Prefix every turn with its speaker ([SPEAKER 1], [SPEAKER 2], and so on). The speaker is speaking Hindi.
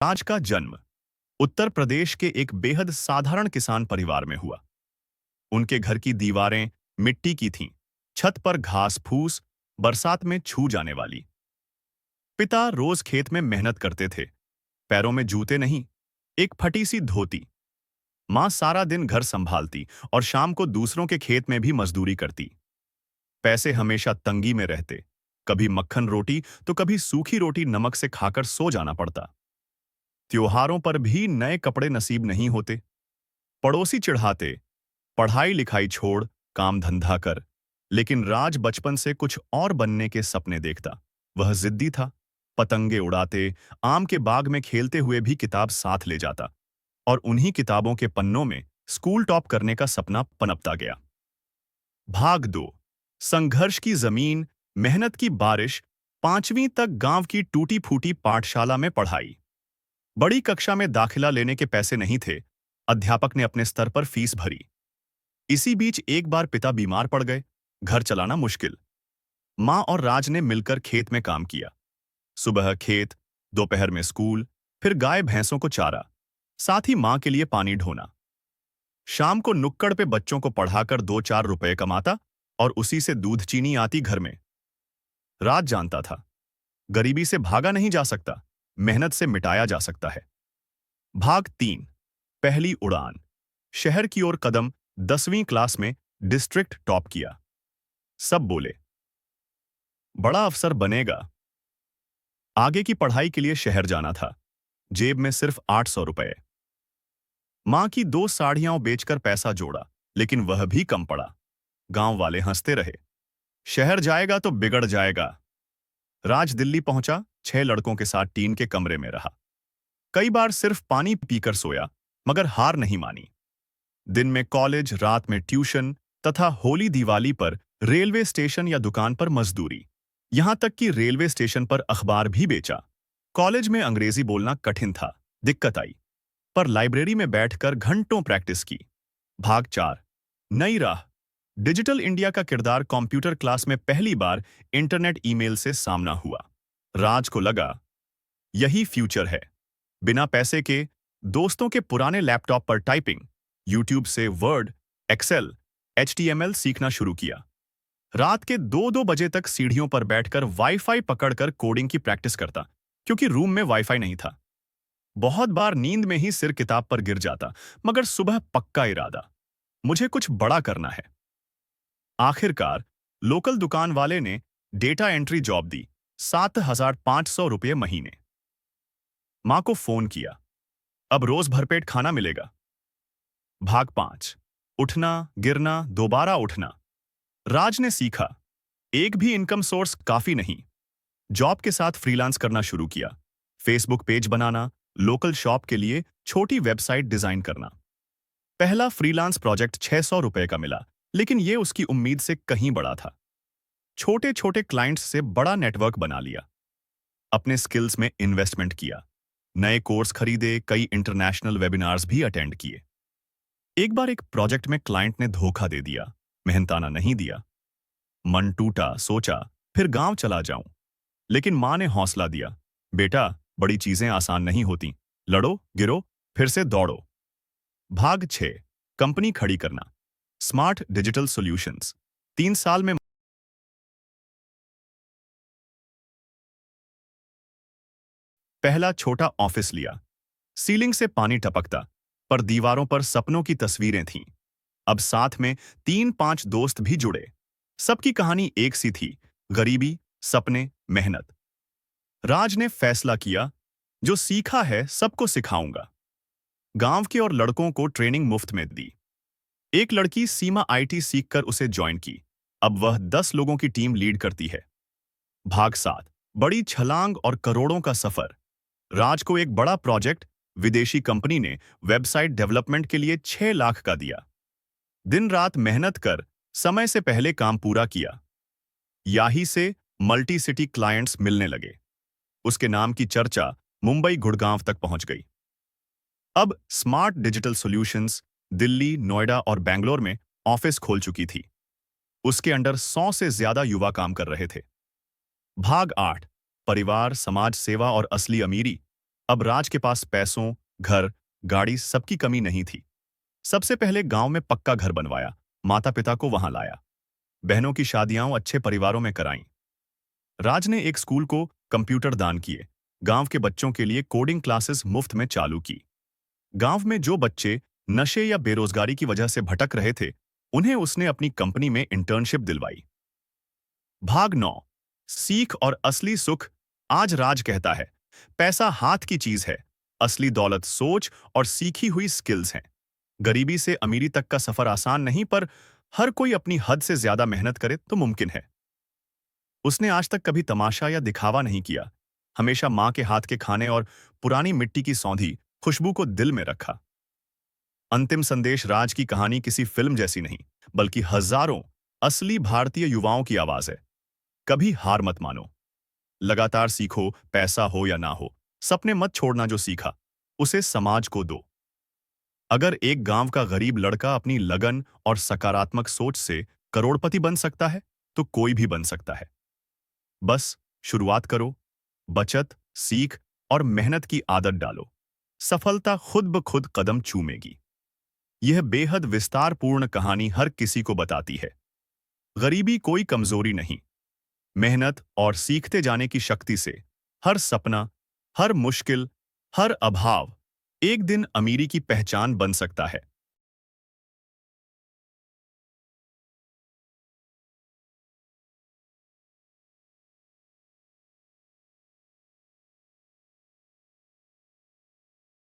[SPEAKER 1] राज का जन्म उत्तर प्रदेश के एक बेहद साधारण किसान परिवार में हुआ। उनके घर की दीवारें मिट्टी की थीं, छत पर घास फूस बरसात में छू जाने वाली। पिता रोज खेत में मेहनत करते थे, पैरों में जूते नहीं, एक फटी सी धोती। माँ सारा दिन घर संभालती और शाम को दूसरों के खेत में भी मजदूरी करती। पैसे हमेशा तंगी में रहते, कभी मक्खन रोटी तो कभी सूखी रोटी नमक से खाकर सो जाना पड़ता। त्योहारों पर भी नए कपड़े नसीब नहीं होते। पड़ोसी चिढ़ाते, पढ़ाई लिखाई छोड़ काम धंधा कर। लेकिन राज बचपन से कुछ और बनने के सपने देखता। वह जिद्दी था, पतंगे उड़ाते, आम के बाग में खेलते हुए भी किताब साथ ले जाता और उन्हीं किताबों के पन्नों में स्कूल टॉप करने का सपना पनपता गया। भाग 2। संघर्ष की जमीन, मेहनत की बारिश। 5वीं तक गांव की टूटी फूटी पाठशाला में पढ़ाई। बड़ी कक्षा में दाखिला लेने के पैसे नहीं थे। अध्यापक ने अपने स्तर पर फीस भरी। इसी बीच एक बार पिता बीमार पड़ गए, घर चलाना मुश्किल। माँ और राज ने मिलकर खेत में काम किया। सुबह खेत, दोपहर में स्कूल, फिर गाय भैंसों को चारा, साथ ही माँ के लिए पानी ढोना। शाम को नुक्कड़ पे बच्चों को पढ़ाकर 2-4 रुपए कमाता और उसी से दूध चीनी आती घर में। राज जानता था, गरीबी से भागा नहीं जा सकता, मेहनत से मिटाया जा सकता है। भाग 3। पहली उड़ान। शहर की ओर कदम। 10वीं क्लास में डिस्ट्रिक्ट टॉप किया। सब बोले, बड़ा अफसर बनेगा। आगे की पढ़ाई के लिए शहर जाना था। जेब में सिर्फ 800 रुपए। मां की 2 साड़ियां बेचकर पैसा जोड़ा, लेकिन वह भी कम पड़ा। गांव वाले हंसते रहे, शहर जाएगा तो बिगड़ जाएगा। राज दिल्ली पहुंचा, 6 लड़कों के साथ टीन के कमरे में रहा। कई बार सिर्फ पानी पीकर सोया, मगर हार नहीं मानी। दिन में कॉलेज, रात में ट्यूशन तथा होली दिवाली पर रेलवे स्टेशन या दुकान पर मजदूरी। यहां तक कि रेलवे स्टेशन पर अखबार भी बेचा। कॉलेज में अंग्रेजी बोलना कठिन था, दिक्कत आई, पर लाइब्रेरी में बैठकर घंटों प्रैक्टिस की। भाग 4। नई राह। डिजिटल इंडिया का किरदार। कंप्यूटर क्लास में पहली बार इंटरनेट ईमेल से सामना हुआ। राज को लगा, यही फ्यूचर है। बिना पैसे के दोस्तों के पुराने लैपटॉप पर टाइपिंग, यूट्यूब से वर्ड, एक्सेल, HTML सीखना शुरू किया। रात के 2-2 बजे तक सीढ़ियों पर बैठकर वाईफाई पकड़कर कोडिंग की प्रैक्टिस करता, क्योंकि रूम में वाईफाई नहीं था। बहुत बार नींद में ही सिर किताब पर गिर जाता, मगर सुबह पक्का इरादा, मुझे कुछ बड़ा करना है। आखिरकार लोकल दुकान वाले ने डेटा एंट्री जॉब दी, 7,500 रुपये महीने। मां को फोन किया, अब रोज भरपेट खाना मिलेगा। भाग 5। उठना, गिरना, दोबारा उठना। राज ने सीखा, एक भी इनकम सोर्स काफी नहीं। जॉब के साथ फ्रीलांस करना शुरू किया। फेसबुक पेज बनाना, लोकल शॉप के लिए छोटी वेबसाइट डिजाइन करना। पहला फ्रीलांस प्रोजेक्ट 600 रुपए का मिला, लेकिन यह उसकी उम्मीद से कहीं बड़ा था। छोटे छोटे क्लाइंट्स से बड़ा नेटवर्क बना लिया। अपने स्किल्स में इन्वेस्टमेंट किया, नए कोर्स खरीदे, कई इंटरनेशनल वेबिनार्स भी अटेंड किए। एक बार एक प्रोजेक्ट में क्लाइंट ने धोखा दे दिया, मेहनताना नहीं दिया। मन टूटा, सोचा फिर गांव चला जाऊं, लेकिन मां ने हौसला दिया, बेटा बड़ी चीजें आसान नहीं होती, लड़ो, गिरो, फिर से दौड़ो। भाग 6। कंपनी खड़ी करना। Smart digital solutions. 3 साल में पहला छोटा ऑफिस लिया। सीलिंग से पानी टपकता, पर दीवारों पर सपनों की तस्वीरें थीं। अब साथ में 3-5 दोस्त भी जुड़े। सबकी कहानी एक सी थी, गरीबी, सपने, मेहनत। राज ने फैसला किया, जो सीखा है सबको सिखाऊंगा। गांव के और लड़कों को ट्रेनिंग मुफ्त में दी। एक लड़की सीमा IT सीखकर उसे ज्वाइन की। अब वह 10 लोगों की टीम लीड करती है। भाग 7। बड़ी छलांग और करोड़ों का सफर। राज को एक बड़ा प्रोजेक्ट, विदेशी कंपनी ने वेबसाइट डेवलपमेंट के लिए 6 लाख का दिया। दिन रात मेहनत कर समय से पहले काम पूरा किया। याही से मल्टी सिटी क्लाइंट्स मिलने लगे। उसके नाम की चर्चा मुंबई, गुड़गांव तक पहुंच गई। अब smart digital solutions Delhi, Noida और बेंगलोर में ऑफिस खोल चुकी थी। उसके अंडर 100 से ज्यादा युवा काम कर रहे थे। भाग 8। परिवार, समाज सेवा और असली अमीरी। अब राज के पास पैसों, घर, गाड़ी सबकी कमी नहीं थी। सबसे पहले गांव में पक्का घर बनवाया, माता पिता को वहां लाया, बहनों की शादियां अच्छे परिवारों में कराईं। राज ने एक स्कूल को कंप्यूटर दान किए, गांव के बच्चों के लिए कोडिंग क्लासेस मुफ्त में चालू की। गांव में जो बच्चे नशे या बेरोजगारी की वजह से भटक रहे थे, उन्हें उसने अपनी कंपनी में इंटर्नशिप दिलवाई। भाग 9। सीख और असली सुख। आज राज कहता है, पैसा हाथ की चीज है, असली दौलत सोच और सीखी हुई स्किल्स हैं। गरीबी से अमीरी तक का सफर आसान नहीं, पर हर कोई अपनी हद से ज्यादा मेहनत करे तो मुमकिन है। उसने आज तक कभी तमाशा या दिखावा नहीं किया, हमेशा माँ के हाथ के खाने और पुरानी मिट्टी की सौंधी खुशबू को दिल में रखा। अंतिम संदेश। राज की कहानी किसी फिल्म जैसी नहीं, बल्कि हजारों असली भारतीय युवाओं की आवाज है। कभी हार मत मानो, लगातार सीखो, पैसा हो या ना हो, सपने मत छोड़ना। जो सीखा उसे समाज को दो। अगर एक गांव का गरीब लड़का अपनी लगन और सकारात्मक सोच से करोड़पति बन सकता है, तो कोई भी बन सकता है। बस शुरुआत करो, बचत, सीख और मेहनत की आदत डालो। सफलता खुद ब खुद कदम चूमेगी। यह बेहद विस्तारपूर्ण कहानी हर किसी को बताती है, गरीबी कोई कमजोरी नहीं, मेहनत और सीखते जाने की शक्ति से हर सपना, हर मुश्किल, हर अभाव एक दिन अमीरी की पहचान बन सकता है।